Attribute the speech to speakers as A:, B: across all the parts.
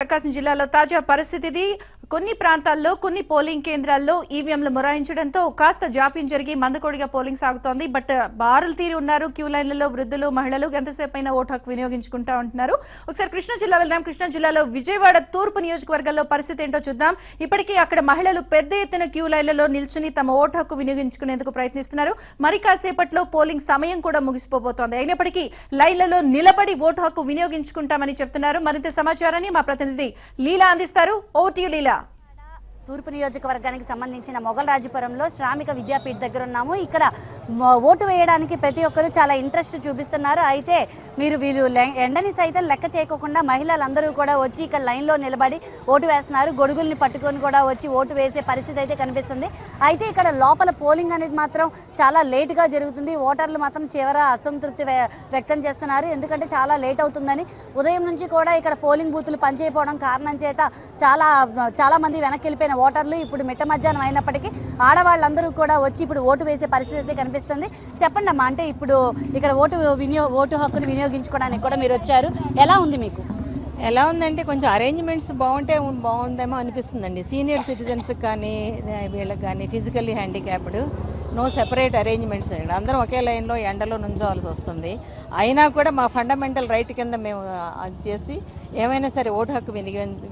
A: ప్రకాశం జిల్లాలో తాజా పరిస్థితి ఇది. కొన్ని ప్రాంతాల్లో కొన్ని పోలింగ్ కేంద్రాల్లో ఈవీఎంలు మొరాయించడంతో కాస్త జాప్యం జరిగి మందకోడిగా పోలింగ్ సాగుతోంది. బట్ బారులు తీరి ఉన్నారు క్యూ లైన్లలో వృద్ధులు, మహిళలు. ఎంతసేపు అయినా ఓటు హక్కు వినియోగించుకుంటా ఉంటున్నారు. ఒకసారి కృష్ణా జిల్లా వెళ్దాం. కృష్ణా జిల్లాలో విజయవాడ తూర్పు నియోజకవర్గాల్లో పరిస్థితి ఏంటో చూద్దాం. ఇప్పటికీ అక్కడ మహిళలు పెద్ద ఎత్తున క్యూ లైన్లలో నిల్చుని తమ ఓటు హక్కు వినియోగించుకునేందుకు ప్రయత్నిస్తున్నారు. మరి కాసేపట్లో పోలింగ్ సమయం కూడా ముగిసిపోబోతోంది. అయినప్పటికీ లైన్లలో నిలబడి ఓటు హక్కు వినియోగించుకుంటామని చెప్తున్నారు. మరింత సమాచారాన్ని మా ప్రతినిధి లీలా అందిస్తారు. ఓటు లీలా.
B: తూర్పు నియోజకవర్గానికి సంబంధించిన మొగల్రాజుపురంలో శ్రామిక విద్యాపీఠ దగ్గర ఉన్నాము. ఇక్కడ ఓటు వేయడానికి ప్రతి ఒక్కరూ చాలా ఇంట్రెస్ట్ చూపిస్తున్నారు. అయితే వీళ్ళు ఎండని సైతం లెక్క చేయకుండా మహిళలందరూ కూడా వచ్చి ఇక్కడ లైన్లో నిలబడి ఓటు వేస్తున్నారు. గొడుగుల్ని పట్టుకొని కూడా వచ్చి ఓటు వేసే పరిస్థితి అయితే కనిపిస్తుంది. అయితే ఇక్కడ లోపల పోలింగ్ అనేది మాత్రం చాలా లేటుగా జరుగుతుంది. ఓటర్లు మాత్రం చివర అసంతృప్తి వ్యక్తం చేస్తున్నారు. ఎందుకంటే చాలా లేట్ అవుతుందని. ఉదయం నుంచి కూడా ఇక్కడ పోలింగ్ బూతులు పనిచేయకపోవడం కారణం చేత చాలా మంది వెనక్కి వెళ్ళిపోయిన ఓటర్లు ఇప్పుడు మిట్ట మధ్యాహ్నం అయినప్పటికీ ఆడవాళ్ళందరూ కూడా వచ్చి ఇప్పుడు ఓటు వేసే పరిస్థితి అయితే కనిపిస్తుంది. చెప్పండి అమ్మా, అంటే ఇప్పుడు ఇక్కడ ఓటు హక్కును వినియోగించుకోవడానికి కూడా మీరు వచ్చారు. ఎలా ఉంది మీకు?
C: ఎలా ఉందంటే కొంచెం అరేంజ్మెంట్స్ బాగుందేమో అనిపిస్తుందండి. సీనియర్ సిటిజన్స్కి కానీ వీళ్ళకి కానీ physically handicapped no separate arrangements అండి. అందరం ఒకే లైన్లో ఎండలో నుంచోవాల్సి వస్తుంది. అయినా కూడా మా ఫండమెంటల్ రైట్ కింద మేము అది చేసి ఏమైనా సరే ఓటు హక్కు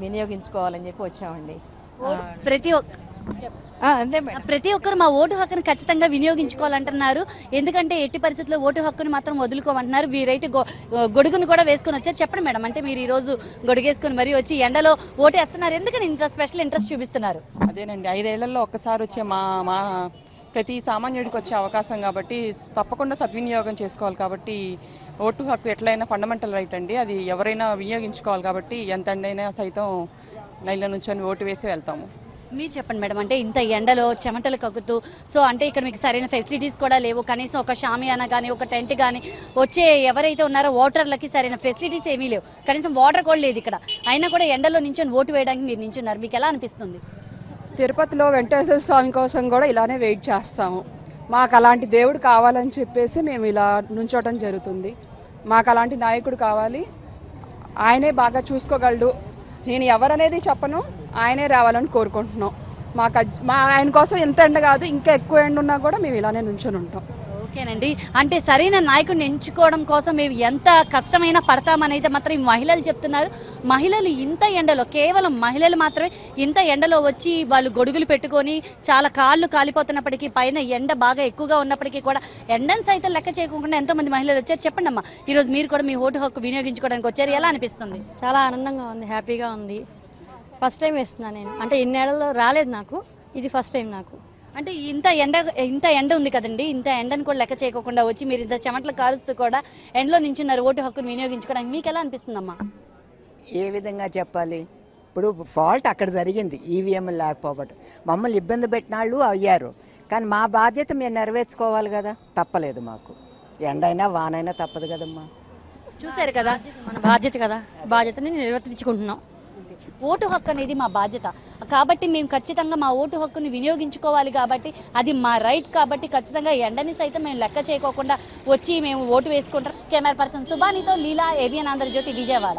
C: వినియోగించుకోవాలని చెప్పి వచ్చామండి.
B: ప్రతి ఒక్కరు మా ఓటు హక్కును ఖచ్చితంగా వినియోగించుకోవాలంటున్నారు. ఎందుకంటే ఎట్టి పరిస్థితుల్లో ఓటు హక్కును మాత్రం వదులుకోమంటున్నారు. వీరైతే గొడుగును కూడా వేసుకొని వచ్చారు. చెప్పండి మేడం, అంటే మీరు ఈరోజు గొడుగేసుకొని మరీ వచ్చి ఎండలో ఓటు వేస్తున్నారు. ఎందుకని ఇంత స్పెషల్ ఇంట్రెస్ట్ చూపిస్తున్నారు?
D: అదేనండి, 5 ఏళ్లలో ఒక్కసారి వచ్చే మా ప్రతి సామాన్యుడికి వచ్చే అవకాశం కాబట్టి తప్పకుండా సద్వినియోగం చేసుకోవాలి. కాబట్టి ఓటు హక్కు ఎట్లయినా ఫండమెంటల్ రైట్ అండి. అది ఎవరైనా వినియోగించుకోవాలి. కాబట్టి ఎంత ఎండైనా సైతం లైన్ల నుంచొని ఓటు వేసి వెళ్తాము.
B: మీరు చెప్పండి మేడం, అంటే ఇంత ఎండలో చెమటలు కక్కుతూ అంటే ఇక్కడ మీకు సరైన ఫెసిలిటీస్ కూడా లేవు. కనీసం ఒక షామియానా కానీ ఒక టెంట్ కానీ వచ్చే ఎవరైతే ఉన్నారో ఓటర్లకి సరైన ఫెసిలిటీస్ ఏమీ లేవు. కనీసం వాటర్ కూడా లేదు ఇక్కడ. అయినా కూడా ఎండలో నించొని ఓటు వేయడానికి మీరు నించున్నారు. మీకు ఎలా అనిపిస్తుంది?
D: తిరుపతిలో వెంకటేశ్వర స్వామి కోసం కూడా ఇలానే వెయిట్ చేస్తాము. మాకు అలాంటి దేవుడు కావాలని చెప్పేసి మేము ఇలా నుంచోవడం జరుగుతుంది. మాకు అలాంటి నాయకుడు కావాలి. ఆయనే బాగా చూసుకోగలడు. నేను ఎవరనేది చెప్పను, ఆయనే రావాలని కోరుకుంటున్నాం. ఆయన కోసం ఎంత ఎండ కాదు, ఇంకా ఎక్కువ ఎండ ఉన్నా కూడా మేము ఇలానే నుంచొని ఉంటాం.
B: ఓకేనండి, అంటే సరైన నాయకుడిని ఎంచుకోవడం కోసం మేము ఎంత కష్టమైనా పడతామని అయితే మాత్రం ఈ మహిళలు చెప్తున్నారు. మహిళలు ఇంత ఎండలో, కేవలం మహిళలు మాత్రమే ఇంత ఎండలో వచ్చి వాళ్ళు గొడుగులు పెట్టుకొని చాలా కాళ్ళు కాలిపోతున్నప్పటికీ, పైన ఎండ బాగా ఎక్కువగా ఉన్నప్పటికీ కూడా ఎండను సైతం లెక్క చేయకుండా ఎంతోమంది మహిళలు వచ్చారు. చెప్పండి అమ్మా, ఈరోజు మీరు కూడా మీ ఓటు హక్కు వినియోగించుకోవడానికి వచ్చారు. ఎలా అనిపిస్తుంది?
C: చాలా ఆనందంగా ఉంది, హ్యాపీగా ఉంది. ఫస్ట్ టైం వేస్తున్నాను నేను. అంటే ఇన్నేళ్లలో రాలేదు నాకు, ఇది ఫస్ట్ టైం నాకు.
B: అంటే ఇంత ఎండ ఉంది కదండి, ఇంత ఎండను కూడా లెక్క చేయకుండా వచ్చి మీరు ఇంత చెమటలు కారుస్తూ కూడా ఎండలో నించున్నారు ఓటు హక్కును వినియోగించుకోవడానికి. మీకు ఎలా అనిపిస్తుందమ్మా?
E: ఏ విధంగా చెప్పాలి? ఇప్పుడు ఫాల్ట్ అక్కడ జరిగింది, ఈవీఎం లేకపోవడం. మమ్మల్ని ఇబ్బంది పెట్టిన వాళ్ళు అయ్యారు. కానీ మా బాధ్యత మేము నెరవేర్చుకోవాలి కదా, తప్పలేదు మాకు. ఎండైనా వానైనా తప్పదు కదమ్మా.
B: చూశారు కదా,
C: మన బాధ్యత కదా, బాధ్యతని నిర్వర్తించుకుంటున్నాం.
B: ఓటు హక్కు అనేది మా బాధ్యత కాబట్టి మేము ఖచ్చితంగా మా ఓటు హక్కుని వినియోగించుకోవాలి. కాబట్టి అది మా రైట్. కాబట్టి ఖచ్చితంగా ఎండని సైతం మేము లెక్క చేయకోకుండా వచ్చి మేము ఓటు వేసుకుంటాం. కెమెరా పర్సన్ సుబానితో లీలా, ఏబిఎన్ ఆంధ్రజ్యోతి, విజయవాడ.